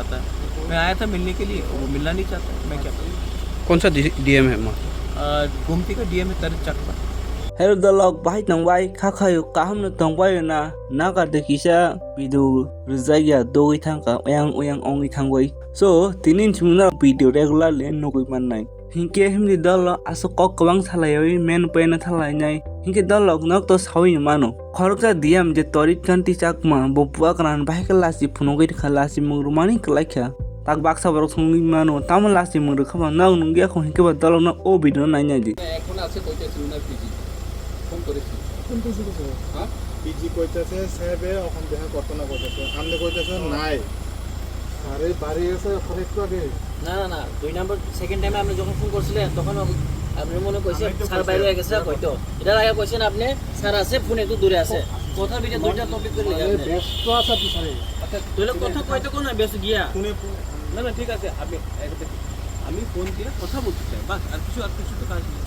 उठाता है। मैं आया था मिलने के लिए, वो मिलना नहीं चाहता, मैं क्या करूँ। कौन सा डीएम है माँ? गोमती का डीएम है तारिक चकमा। Hello dalok bahai tangwai khakhayo kaham na tangwai na ka de kisa video rizaya doi thangka oyang ongi thangwai so tinin chimna video regular le nogoi mannai hinke himni dalo aso kok kwang thalai men pena thalai nai hinke dalok nok to sawi mano khorokta diam je torit kanti chakma bo Bubagra bahai kalasi phunogoi khalasi mungrumani klaikha tak baksa borok sungni mano tamalasi mungru khama nang nungya ko hinke ba dalok na o video nai nai ji এখন আছে কইতেছি উনার PG phone করেছি। কোন PG কইছে? হ্যাঁ PG কইতেছে সাহেবে এখন দেখা ঘটনা কইতেছে আপনি কইতেছে নাই আরে বাড়ি এসে এখন একটু আগে না না না 2 নাম্বার সেকেন্ড টাইমে আপনি যখন ফোন করছিলেন তখন আপনি মনে কইছে স্যার বাইরে হয়ে গেছে কইতো এটা আগে কইছেন আপনি স্যার আছে ফোন একটু দূরে আছে কথা বিটা দুইটা টপিক করে লিখে আপনি ব্যস্ত আছে তো স্যার আচ্ছা তোলে কথা কইতো কোন না বেশ গিয়া শুনে না না ঠিক আছে, আমি ফোন দিয়ে কথা বলতে চাই, বাস আর কিছু তো কাজ নেই।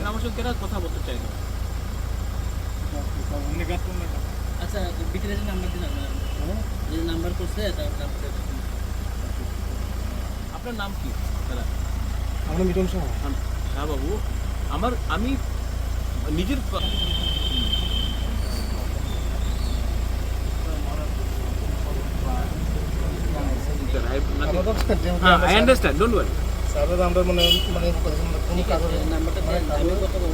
আমার সঙ্গে কেন কথা বলতে চাই না। আচ্ছা ভিতরে যে নাম্বার দিন আপনার যে নাম্বার করছে তারপরে আপনার নাম কি দাদা? আমরা মিটন শাহ শাহ বাবু, আমি নিজের I understand, don't worry. Sir আমরা মানে কোনো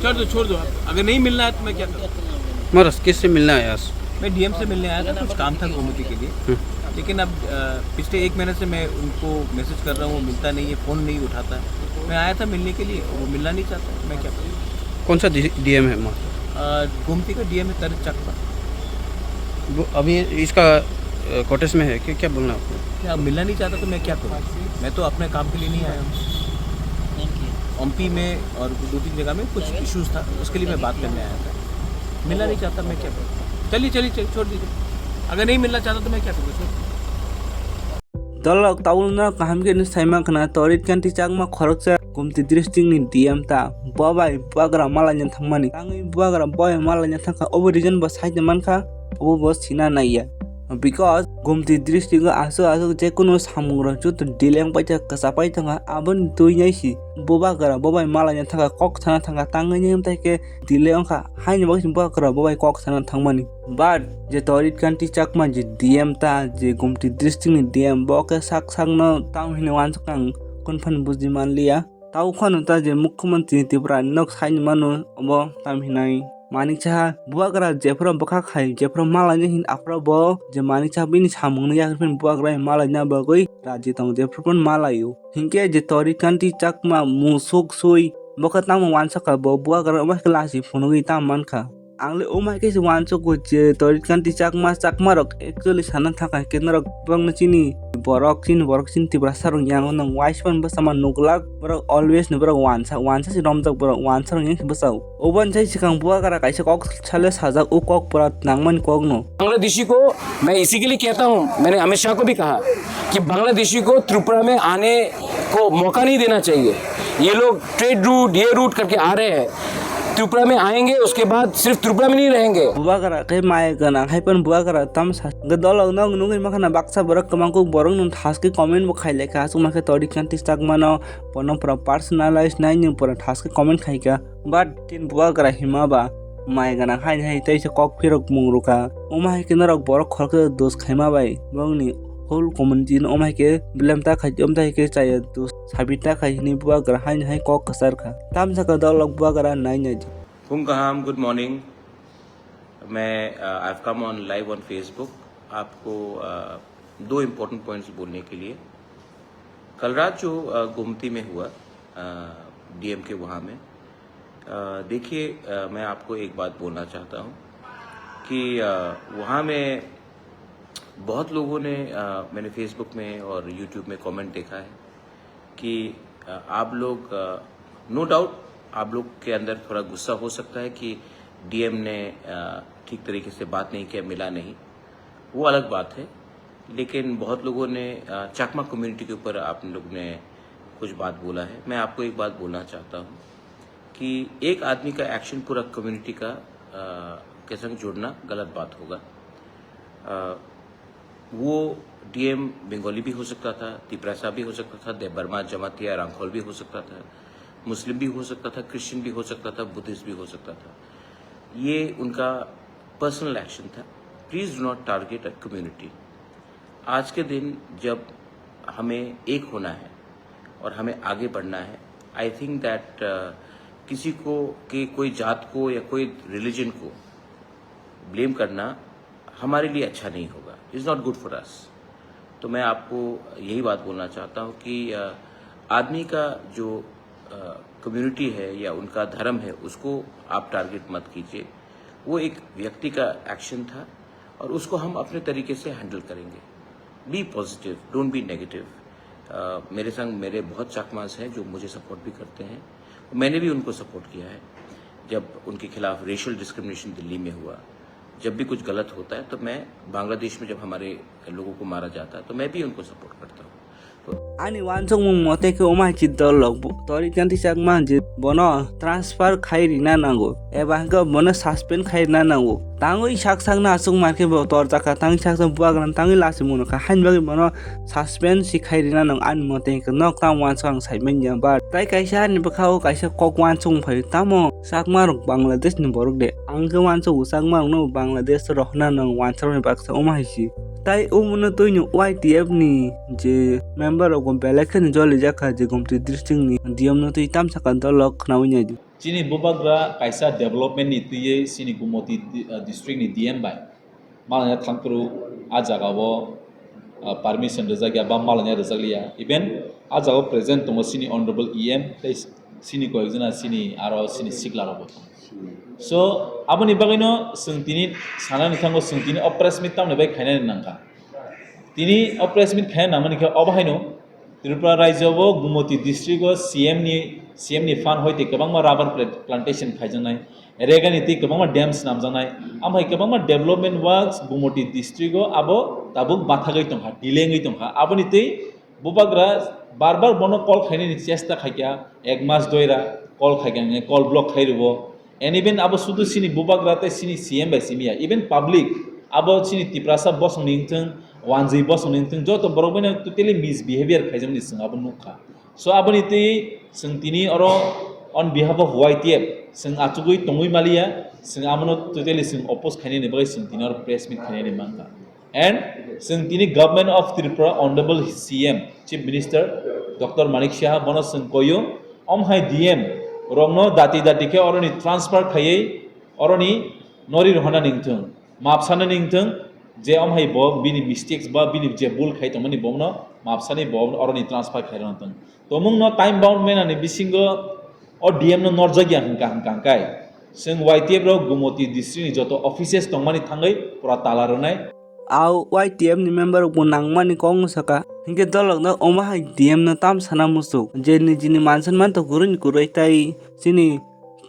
কাজ छोड़ दो अगर नहीं मिलना है तो मैं क्या करूँ। मरस किससे मिलना है आज? मैं डीएम से मिलने आया था, कुछ काम था गोमती के लिए, लेकिन अब पिछले 1 महीने से मैं उनको मैसेज कर रहा हूँ, वो मिलता नहीं है, फ़ोन नहीं उठाता है। मैं आया था मिलने के लिए, वो मिलना नहीं चाहता, मैं क्या करूँ। कौन सा डीएम है माँ? गोमती का डीएम है तारिक चकमा। अभी इसका कोटेस में है क्या बोलना आपको? क्या मिलना नहीं चाहता तो मैं क्या करूँ। मैं तो अपने काम के लिए नहीं आया हूँ। एमपी में और 2-3 जगह में कुछ इश्यूज था, उसके लिए मैं बात करने आया था। मिलना नहीं चाहता, मैं क्या करूँ। चलिए छोड़ दीजिए, अगर नहीं मिलना चाहता तो मैं क्या करूँ। dalok taulna kaham ke saima kana torit kanti chakma khoroksa gomti district ni DM ta babai Bubagra malanya thangmani tangi Bubagra boy malanya thangka obo region ba side mankha obo bo Sinai naiya because gomti district ga aso je kono samungro jut dileng paita kasapai thanga abon tuinyai si Bubagra babai malanya thangka kok thana thangka tangi nyem taike dileng kha haini ba Bubagra babai kok thana thangmani but je torit kanti chakma je DM ta je gomti district ni DM boke sak no taw hine wan sakang konfan buji manliya taw khanu ta je mukhyamantri Tripura nok sain manu obo tam hinai Mani Tarik Bubagra jefra baka khai jefra malanya hin afra bo je Mani Tarik bini samung ya pen Bubagra malanya bagoi raji tang jefra pon malayu hinke je torit kanti chakma musuk sui boka tam wan saka bo Bubagra ma klasi phunoi tam mankha Angle umai ke wan soko je torit kanti chakma rok actually sana thaka kenrok bang chini borok chin Tripura sarong yang nang wise pan basama nuklak borok always ne borok wansa si romjak borok wansa rong yang basau oban chai sikang Bubagra kaisa kok chale sajak u kok pura nangman kok no Bangladeshi को मैं इसी के लिए कहता हूँ, मैंने अमित शाह को भी कहा कि बांग्लादेशी को त्रिपुरा में आने को मौका नहीं देना चाहिए। ये लोग ट्रेड रूट ये रूट करके आ रहे हैं, त्रिपुरा में आएंगे उसके बाद सिर्फ त्रिपुरा में नहीं रहेंगे। Bubagra ke mai gana hai pan Bubagra tam sa gadol nang nungi makana baksa borok kamangku borok nung thas ke comment bo khai lekha asu make torit kanti chakma no pono pra personalized nai ni pura thas ke comment khai ka but tin Bubagra hima ba mai gana hai tai se kok phirok mungruka omai ke narok borok khorke dos khaima bai bongni whole community no omai ke blemta khai omta ke chai dos sabita khai ni Bubagra hai kok kasar kha tam sa gadol Bubagra nai nai Kumkaham, good morning. I've come on live on Facebook आपको 2 important points बोलने के लिए। कल रात जो गोमती में हुआ DM के वहाँ में देखिए, मैं आपको एक बात बोलना चाहता हूँ कि वहाँ में बहुत लोगों ने मैंने फेसबुक में और यूट्यूब में कमेंट देखा है कि आप लोग नो डाउट आप लोग के अंदर थोड़ा गुस्सा हो सकता है कि डीएम ने ठीक तरीके से बात नहीं किया, मिला नहीं, वो अलग बात है। लेकिन बहुत लोगों ने चकमा कम्युनिटी के ऊपर आप लोग ने कुछ बात बोला है। मैं आपको एक बात बोलना चाहता हूँ कि एक आदमी का एक्शन पूरा कम्युनिटी का के संग जुड़ना गलत बात होगा। वो डीएम बंगाली भी हो सकता था, तिपरासा भी हो सकता था, देबबर्मा, जमातिया, रांखोल भी हो सकता था, मुस्लिम भी हो सकता था, क्रिश्चियन भी हो सकता था, बुद्धिस्ट भी हो सकता था। ये उनका पर्सनल एक्शन था। Please do not target a community. आज के दिन जब हमें एक होना है और हमें आगे बढ़ना है, आई थिंक दैट किसी को कि कोई जात को या कोई रिलीजन को ब्लेम करना हमारे लिए अच्छा नहीं होगा। Is not good for us. तो मैं आपको यही बात बोलना चाहता हूँ कि आदमी का जो कम्युनिटी है या उनका धर्म है उसको आप टारगेट मत कीजिए। वो एक व्यक्ति का एक्शन था और उसको हम अपने तरीके से हैंडल करेंगे। Be positive, don't be negative. मेरे संग मेरे बहुत चकमास हैं जो मुझे सपोर्ट भी करते हैं। मैंने भी उनको सपोर्ट किया है जब उनके खिलाफ रेशियल डिस्क्रिमिनेशन दिल्ली में हुआ। जब भी कुछ गलत होता है तो मैं बांग्लादेश में जब हमारे लोगों को मारा जाता है तो मैं भी उनको सपोर्ट करता हूँ। Ani wansong mung mote ke omah chidolok tori kanti chakma je bono transfer khai rina nango eba hangka bono suspend khai na nango tangoi sak sang na asung marke bo tor jaka tang sak sang buagran tangi lasi muno ka hanbagi bono suspend si khai rina nang ani mote ke nok tang wansong sai men yang ba tai kaisa ni bakhao kaisa kok wansong phai tamo sakma rok Bangladesh ni borok de angka wansong sakma no Bangladesh rohna nang wansong ni baksa omah si tai umuno toinu YTF ni je member of Belakhan Jolly Jaka je gomti district ni diam no tui tam sakan dolok nawnya ji Sini Bubagra kaisa development ni tuye sini Gumoti district ni DM by malanya thangkru ajagawo permission rezagya ba malanya rezaglia even ajago present tomo sini honorable EM sini ko ekjona sini aro sini sikla robo so aboni bagino sungtini sanani thango sungtini operation tamne bai khaina nangka tini operation khaina namani kha obahaino Tripura राज्योआव गुमति डिस्ट्रिक्टआव CM नि fund होइते गोबांमा rubber plantation खायजानाय रेगानि ति गोबांमा DIMMs नामजानाय आमफ्राय गोबांमा development works गुमति डिस्ट्रिक्टआव आबो दाबो बाथागै दंहा डिलेङै दंहा आबोनि ति बुबाग्रा बार बनो कल खायनायनि चेष्टा खायया एक मास दोइरा कल खायगाङे कल ब्लक खायरबो एन इभेन आबो सुदु सिनि बुबाग्रा ते सिनि सीएम बाय सिमिया इभेन पब्लिक आबो सिनि तिप्रासा बसंनिंथों वानजै बसंनिंथों जत बरबैना टोटली मिसबिहेवियर खायजमनि सिं आबो नुखा सो आबोनि ति जों तिनि अरो ऑन बिहाफ ऑफ YTF जों आचुगै तंगै मालिया जों आमनो टोटली जों अपोज खायनायनि बागै जों तिनि अरो प्रेस मिट खायनायनि मांगा एंड जों तिनि government of Tripura honourable CM chief minister doctor Manik Shah बनो जों कयो अमहाय DM रंगनो दाति के अरोनि ट्रांसफर खायै अरोनि नरि रहना निंथों मापसानो निंथों जे अमहाय बो बिनि मिस्टेक्स बा बिनि जे बुल खाय तमनि बोमनो मापसानि बो अरोनि ट्रांसफर खायरनथों तमुंनो टाइम बाउंड मेनानि बिसिंगो अ DM नो नरजागिया हंकांकाय जों YTF रो गुमति डिस्ट्रिक्ट नि जतो ऑफिसेस तंमानि थांगै पुरा ताला रनाय आव YTF ni member ko nangmani kong saka hinge dolok na omah DM na tam sana musuk je ni jini mansan man to gurin kurai tai sini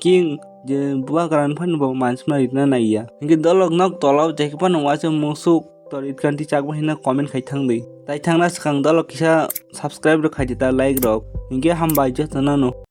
king je buagran phan bo mansma ritna naiya hinge dolok nok tolaw jekpan waje musuk torit kanti chakma hina comment khai thang dei tai thangna sakang dolok kisa subscribe ro khai ta like rok hinge hambai je tanano